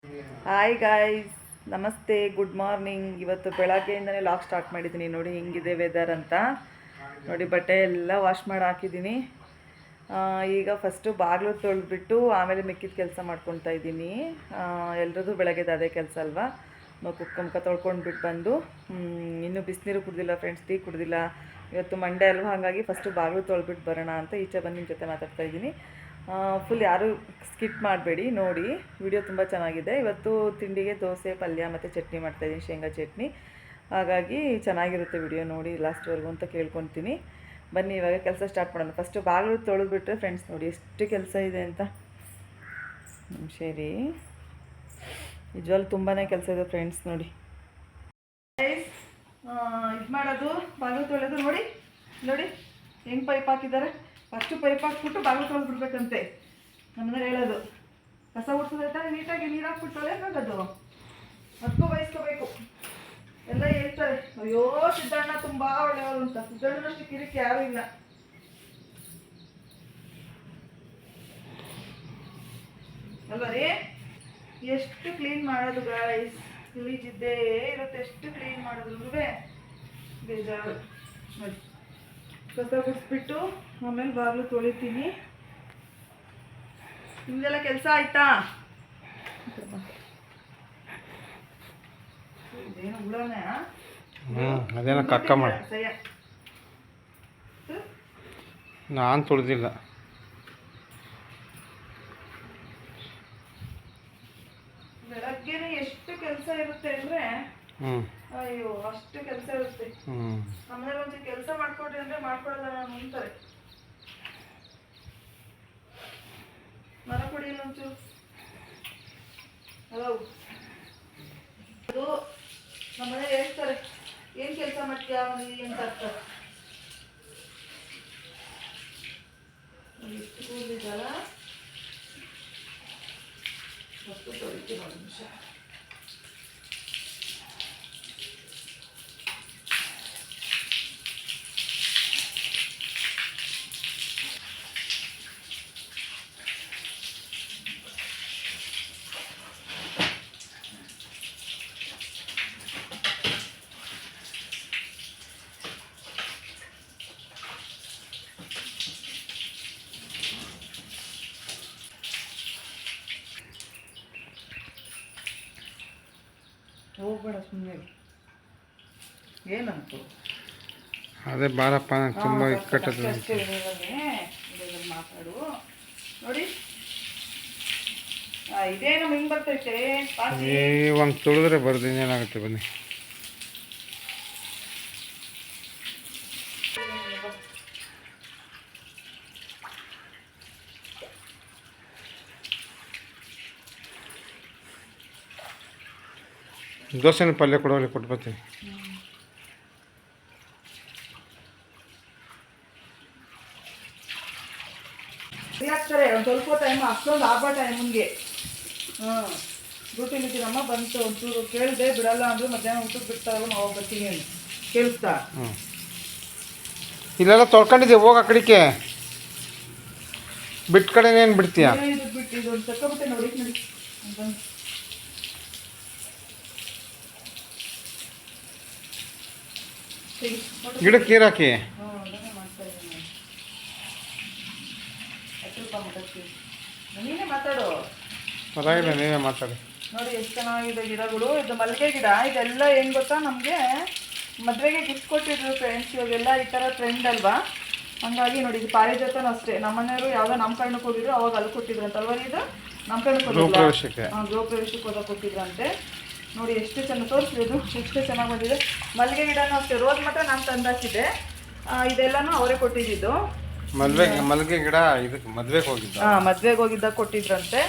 Hi guys, ನಮಸ್ತೆ, good morning. ಇವತ್ತು ಬೆಳಗ್ಗೆಯಿಂದನೇ log start ಮಾಡಿದ್ದೀನಿ. ನೋಡಿ ಹಿಂಗಿದೆ ವೆದರ್ ಅಂತ. ನೋಡಿ ಬಟ್ಟೆ ಎಲ್ಲ ವಾಶ್ ಮಾಡಿ ಹಾಕಿದ್ದೀನಿ. ಈಗ ಫಸ್ಟು ಬಾಗಿಲು ತೊಳೆದ್ಬಿಟ್ಟು ಆಮೇಲೆ ಮಿಕ್ಕಿದ ಕೆಲಸ ಮಾಡ್ಕೊತಾ ಇದ್ದೀನಿ. ಎಲ್ರದ್ದು ಬೆಳಗ್ಗೆದು ಅದೇ ಕೆಲಸ ಅಲ್ವಾ. ಮುಖ ತೊಳ್ಕೊಂಡ್ಬಿಟ್ಟು ಬಂದು ಇನ್ನೂ ಬಿಸಿನೀರು ಕುಡ್ದಿಲ್ಲ ಫ್ರೆಂಡ್ಸ್, ಟೀ ಕುಡ್ದಿಲ್ಲ. ಇವತ್ತು ಮಂಡೇ ಅಲ್ವಾ, ಹಾಗಾಗಿ ಫಸ್ಟು ಬಾಗಿಲು ತೊಳ್ಬಿಟ್ಟು ಬರೋಣ ಅಂತ ಈಚೆ ಬಂದು ನಿಮ್ಮ ಜೊತೆ ಮಾತಾಡ್ತಾ ಇದ್ದೀನಿ. ಫುಲ್ ಯಾರೂ ಸ್ಕಿಪ್ ಮಾಡಬೇಡಿ, ನೋಡಿ ವಿಡಿಯೋ ತುಂಬ ಚೆನ್ನಾಗಿದೆ. ಇವತ್ತು ತಿಂಡಿಗೆ ದೋಸೆ, ಪಲ್ಯ ಮತ್ತು ಚಟ್ನಿ ಮಾಡ್ತಾಯಿದ್ದೀನಿ, ಶೇಂಗಾ ಚಟ್ನಿ. ಹಾಗಾಗಿ ಚೆನ್ನಾಗಿರುತ್ತೆ ವಿಡಿಯೋ, ನೋಡಿ ಲಾಸ್ಟ್ವರೆಗೂ ಅಂತ ಕೇಳ್ಕೊತೀನಿ. ಬನ್ನಿ ಇವಾಗ ಕೆಲಸ ಸ್ಟಾರ್ಟ್ ಮಾಡೋಣ. ಫಸ್ಟು ಬಾಗಿಲು ತೊಳೆದ್ಬಿಟ್ರೆ ಫ್ರೆಂಡ್ಸ್ ನೋಡಿ ಎಷ್ಟು ಕೆಲಸ ಇದೆ ಅಂತ. ಸರಿ, ನಿಜವಾಗ್ಲೂ ತುಂಬಾ ಕೆಲಸ ಇದೆ ಫ್ರೆಂಡ್ಸ್. ನೋಡಿ ಇದು ಮಾಡೋದು, ಬಾಗಿಲು ತೊಳೆದು ನೋಡಿ ನೋಡಿ ಹೆಂಗೆ ಪೈಪ್ ಹಾಕಿದ್ದಾರೆ. ಫಸ್ಟು ಪೈಪ್ ಹಾಕ್ಬಿಟ್ಟು ಬಾಗಿಲು ತೊಳೆದ್ಬಿಡ್ಬೇಕಂತೆ ನಮ್ಮನೇಲಿ ಹೇಳೋದು. ಕಸ ಉಡ್ಸೋದೈತಾ ನೀಟಾಗಿ ನೀರು ಹಾಕ್ಬಿಟ್ಟು ತೊಳೆಯೋದು, ಅದಕ್ಕೂ ಬಯಸ್ಕೋಬೇಕು ಎಲ್ಲ ಹೇಳ್ತಾರೆ. ಅಯ್ಯೋ ಸಿದ್ದಣ್ಣ ತುಂಬ ಒಳ್ಳೆಯವರು ಅಂತ. ಸಿದ್ದಣ್ಣನಷ್ಟು ಕಿರಿಕಿ ಯಾರೂ ಇಲ್ಲ. ಅಲ್ವ ರೀ? ಎಷ್ಟು ಕ್ಲೀನ್ ಮಾಡೋದು ಗಾಯ್ಸ್, ಗಲೀಜಿದ್ದೇ ಇರುತ್ತೆ. ಎಷ್ಟು ಕ್ಲೀನ್ ಮಾಡಿದ್ರು ಬೇಜಾರು. ನೋಡಿ ಕಸ ಗುಡಿಸ್ಬಿಟ್ಟು ಆಮೇಲೆ ಬಾಗಿಲು ತೊಳಿತೀನಿ. ನಿಮ್ದೆಲ್ಲ ಕೆಲಸ ಆಯ್ತಾ? ಇದೇನು ಹುಳನೇ? ಅದೇನೋ ಕಕ್ಕ ಮಾಡಿ ನಾನು ತೊಳೆದಿಲ್ಲ. ಬೆಳಗ್ಗೆನೆ ಎಷ್ಟು ಕೆಲಸ ಇರುತ್ತೆ ಅಂದ್ರೆ, ಅಯ್ಯೋ ಅಷ್ಟು ಕೆಲಸ ಇರುತ್ತೆ. ಆಮೇಲೆ ಒಂಚೂರು ಕೆಲಸ ಮಾಡ್ಕೊಡ್ರಿ ಅಂದ್ರೆ ಮಾಡ್ಕೊಡೋದಲ್ಲ ಅಂತಾರೆ. ಮರ ಕೊಡಿಲ್ಲ ಒಂಚೂರು. ಹಲೋ, ಅದು ನಮ್ಮನೆ ಹೇಳ್ತಾರೆ, ಏನ್ ಕೆಲಸ ಮಾಡ್ತೀಯ ಅಂತ ಅರ್ತಾರೆ. ಎಷ್ಟು ಕೂದಿದಲ್ಲ ಮತ್ತು ತೊಳಿತೀನಿ ಒಂದು ನಿಮಿಷ. ಹೋಗ್ಬೇಡ ಸುಮ್ಮನೆ, ಏನಂತು ಅದೇ ಬಾರಪ್ಪ, ತುಂಬ ಇಕ್ಕಟ್ಟದ ಮಾತಾಡು. ನೋಡಿ ಇದೇನು ಹಿಂಗೆ ಬರ್ತೈತೆ. ಒಂದು ತುಳಿದ್ರೆ ಬರ್ದು ಏನಾಗುತ್ತೆ ಬನ್ನಿ. ದೋಸೆನ ಪಲ್ಯ ಕೊಡೋಲ್ಲಿ ಕೊಟ್ಬರ್ತೀನಿ. ಹಾಕ್ತಾರೆ ಒಂದು ಸ್ವಲ್ಪ ಟೈಮ್, ಅಷ್ಟೊಂದು ಆಗೋ ಟೈಮಿಗೆ. ಡ್ಯೂಟಿ ನಿಂತಿರಮ್ಮ ಬಂತು, ಒಂಚೂರು ಕೇಳಿದೆ ಬಿಡಲ್ಲ ಅಂದರು. ಮಧ್ಯಾಹ್ನ ಊಟಕ್ಕೆ ಬಿಡ್ತಾರಲ್ಲ, ನಾವು ಬರ್ತೀನಿ ಅಂತ ಕೇಳಿಸ್ತಾ. ಇಲ್ಲೆಲ್ಲ ತೊಳ್ಕೊಂಡಿದ್ದೆ, ಹೋಗ ಆ ಕಡೆಗೆ ಬಿಟ್ಟು ಕಡೆನೇನು ಬಿಡ್ತೀಯ? ಇದು ಬಿಟ್ಟು ಇದೊಂದು ತಗೊಬಿಟ್ಟೆ ನೋಡಿ ನೋಡಿ ಬಂದು. ಗಿಡಕ್ಕೆ ನೀರು ಹಾಕಿ. ನೀನೇ ಮಾತಾಡು, ಪರವಾಗಿಲ್ಲ, ನೀವೇ ಮಾತಾಡಿ. ನೋಡಿ ಎಷ್ಟು ಚೆನ್ನಾಗಿದೆ ಗಿಡಗಳು. ಇದು ಮಲ್ಲಿಗೆ ಗಿಡ. ಇದೆಲ್ಲ ಏನು ಗೊತ್ತಾ, ನಮಗೆ ಮದುವೆಗೆ ಗಿಫ್ಟ್ ಕೊಟ್ಟಿದ್ರು ಫ್ರೆಂಡ್ಸ್. ಇವಾಗೆಲ್ಲ ಈ ಥರ ಟ್ರೆಂಡ್ ಅಲ್ವಾ, ಹಂಗಾಗಿ ನೋಡಿ ಇದು ಪಾರಿಜಾತನೂ ಅಷ್ಟೇ. ನಮ್ಮನೆಯವರು ಯಾವುದೋ ನಾಮಕರಣಕ್ಕೆ ಹೋಗಿದ್ರು, ಅವಾಗ ಅಲ್ಲಿ ಕೊಟ್ಟಿದ್ರು ಅಂತಲ್ವ. ಇದು ನಾಮಕರಣಕ್ಕೆ ಹೋಗಿದ್ರು, ಗೃಹ ಪ್ರವೇಶಕ್ಕೆ ಹೋದಾಗ ಕೊಟ್ಟಿದ್ರಂತೆ. ನೋಡಿ ಎಷ್ಟು ಚೆನ್ನಾಗಿ ತೋರಿಸಿದ್ರು, ಎಷ್ಟು ಚೆನ್ನಾಗಿ ಬಂದಿದೆ. ಮಲ್ಲಿಗೆ ಗಿಡನೂ ಅಷ್ಟೇ. ರೋಸ್ ಮಾತ್ರ ನಾನು ತಂದಾಕಿದ್ದೆ, ಇದೆಲ್ಲನೂ ಅವರೇ ಕೊಟ್ಟಿದ್ದು. ಮಲ್ಲಿಗೆ ಗಿಡ ಇದಕ್ಕೆ ಮದುವೆಗೆ ಹೋಗಿದ್ದ. ಮದುವೆಗೆ ಹೋಗಿದ್ದಾಗ ಕೊಟ್ಟಿದ್ರಂತೆ.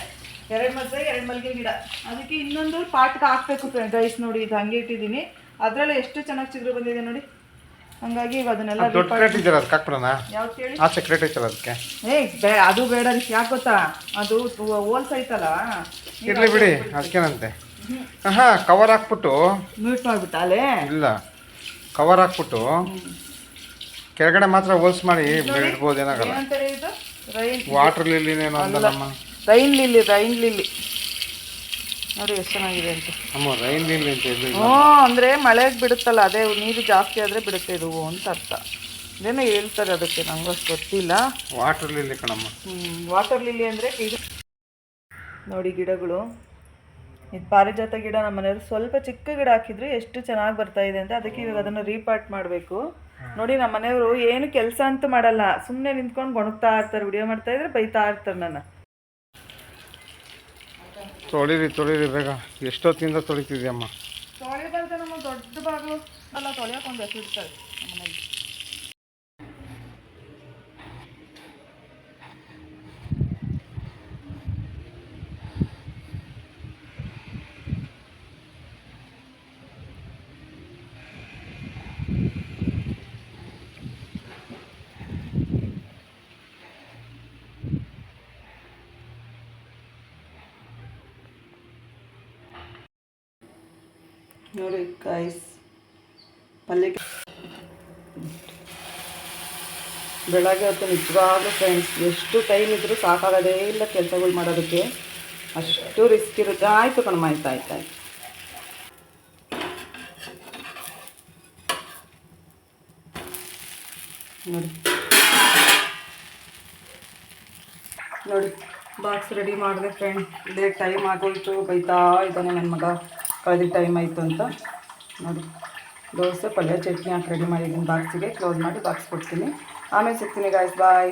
2 ಮದುವೆಗೆ 2 ಮಲ್ಲಿಗೆ ಗಿಡ. ಅದಕ್ಕೆ ಇನ್ನೊಂದು ಪಾಟ್ಗೆ ಹಾಕ್ಬೇಕು ಗೈಸ್. ನೋಡಿ ಇದು ಹಂಗೆ ಇಟ್ಟಿದ್ದೀನಿ, ಅದರಲ್ಲೇ ಎಷ್ಟು ಚೆನ್ನಾಗಿ ಚಿಗುರು ಬಂದಿದೆ ನೋಡಿ. ಹಂಗಾಗಿ ಅದನ್ನೆಲ್ಲ ಯಾವ್ದು ಕೇಳಿ, ಸೆಕ್ರೆಟ್ ಐತಲ್ಲ ಅದಕ್ಕೆ. ಅದು ಬೇಡ, ಯಾಕೆ ಗೊತ್ತಾ, ಅದು ಹೋಲ್ಸ್ ಐತಲ್ಲ. ಇರ್ಲಿ ಬಿಡಿ, ಅದಕ್ಕೇನಂತೆ. ಕವರ್ ಹಾಕ್ಬಿಟ್ಟು ಮ್ಯೂಟ್ ಮಾಡ್ಬಿಟ್ಟ ಅಲ್ಲೇ. ಇಲ್ಲ, ಕವರ್ ಹಾಕ್ಬಿಟ್ಟು ಕೆಳಗಡೆ ಮಾತ್ರ ಹೋಲ್ಸ್ ಮಾಡಿ ಇಡ್ಬೋದು. ಏನಾಗಲ್ಲ. ಏನಂತಾರೆ ಇದು? ವಾಟರ್ ಲಿಲ್ಲಿನೇನೋ ಅಂದಲ್ಲಮ್ಮ. Rain lily. ನೋಡಿ ಎಷ್ಟು ಚೆನ್ನಾಗಿದೆ ಅಂತ. ಅಮ್ಮ ರೈನ್ ಇಲ್ಲ ಅಂತ ಇದು ಹ್ಞೂ, ಅಂದರೆ ಮಳೆಗೆ ಬಿಡುತ್ತಲ್ಲ, ಅದೇ ನೀರು ಜಾಸ್ತಿ ಆದರೆ ಬಿಡುತ್ತೆ ಇದು ಅಂತ ಅರ್ಥ. ಇದೇನೋ ಹೇಳ್ತಾರೆ, ಅದಕ್ಕೆ ನಂಗೂ ಅಷ್ಟು ಗೊತ್ತಿಲ್ಲ. ವಾಟರ್ ಲಿಲ್ಲಿ ಕಣಮ್ಮ. ವಾಟರ್ ಲಿಲಿ ಅಂದರೆ ಇದು ನೋಡಿ ಗಿಡಗಳು. ಇದು ಪಾರಿಜಾತ ಗಿಡ ನಮ್ಮ ಮನೆಯವರು ಸ್ವಲ್ಪ ಚಿಕ್ಕ ಗಿಡ ಹಾಕಿದ್ರು ಎಷ್ಟು ಚೆನ್ನಾಗಿ ಬರ್ತಾ ಇದೆ ಅಂತ. ಅದಕ್ಕೆ ಇವಾಗ ಅದನ್ನು ರೀಪಾರ್ಟ್ ಮಾಡಬೇಕು. ನೋಡಿ ನಮ್ಮ ಮನೆಯವರು ಏನು ಕೆಲಸ ಅಂತೂ ಮಾಡಲ್ಲ, ಸುಮ್ಮನೆ ನಿಂತ್ಕೊಂಡು ಗೊಣಗ್ತಾ ಇರ್ತಾರೆ. ವಿಡಿಯೋ ಮಾಡ್ತಾಯಿದ್ರೆ ಬೈತಾ ಇರ್ತಾರೆ ನನ್ನ. ತೊಳಿರಿ ಬೇಗ. ಎಷ್ಟೊತ್ತಿಂದ ತೊಳಿತಿದ್ಯಮ್ಮ? ತೊಳಿಬಾರ್ದು, ನಮ್ಮ ದೊಡ್ಡ ಬಾಗಿಲು ಅಲ್ಲ, ತೊಳೆಯೋಕೊಂದು ಹೆಸರಿಡ್ತಾರೆ ನಮ್ಮ ಮನೇಲಿ. ನೋಡಿ ಗೈಸ್, ಪಲ್ಯಕ್ಕೆ ಬೆಳಗ್ಗೆ ಹೊತ್ತು ನಿಜವಾಗ್ಲೂ ಫ್ರೆಂಡ್ಸ್ ಎಷ್ಟು ಟೈಮ್ ಇದ್ದರೂ ಸಾಕಾಗೋದೇ ಇಲ್ಲ ಕೆಲಸಗಳು ಮಾಡೋದಕ್ಕೆ, ಅಷ್ಟು ರಿಸ್ಕ್ ಇರುತ್ತೆ. ಆಯಿತು ಕಣಮ್ಮ, ಆಯ್ತು. ನೋಡಿ ಬಾಕ್ಸ್ ರೆಡಿ ಮಾಡಿದೆ ಫ್ರೆಂಡ್. ಇದೇ ಟೈಮ್ ಆಗೋಯ್ತು, ಬೈತಾ ಇದ್ದಾನೆ ನನ್ನ ಮಗ, ಕಳೆದ ಟೈಮ್ ಆಯಿತು ಅಂತ. ನೋಡಿ ದೋಸೆ ಪಲ್ಯ ಚಟ್ನಿ ಹಾಕಿ ರೆಡಿ ಮಾಡಿದ್ದೀನಿ. ಬಾಕ್ಸಿಗೆ ಕ್ಲೋಸ್ ಮಾಡಿ ಬಾಕ್ಸ್ ಕೊಡ್ತೀನಿ. ಆಮೇಲೆ ಸಿಗ್ತೀನಿ ಗಾಯ್ಸ್, ಬಾಯ್.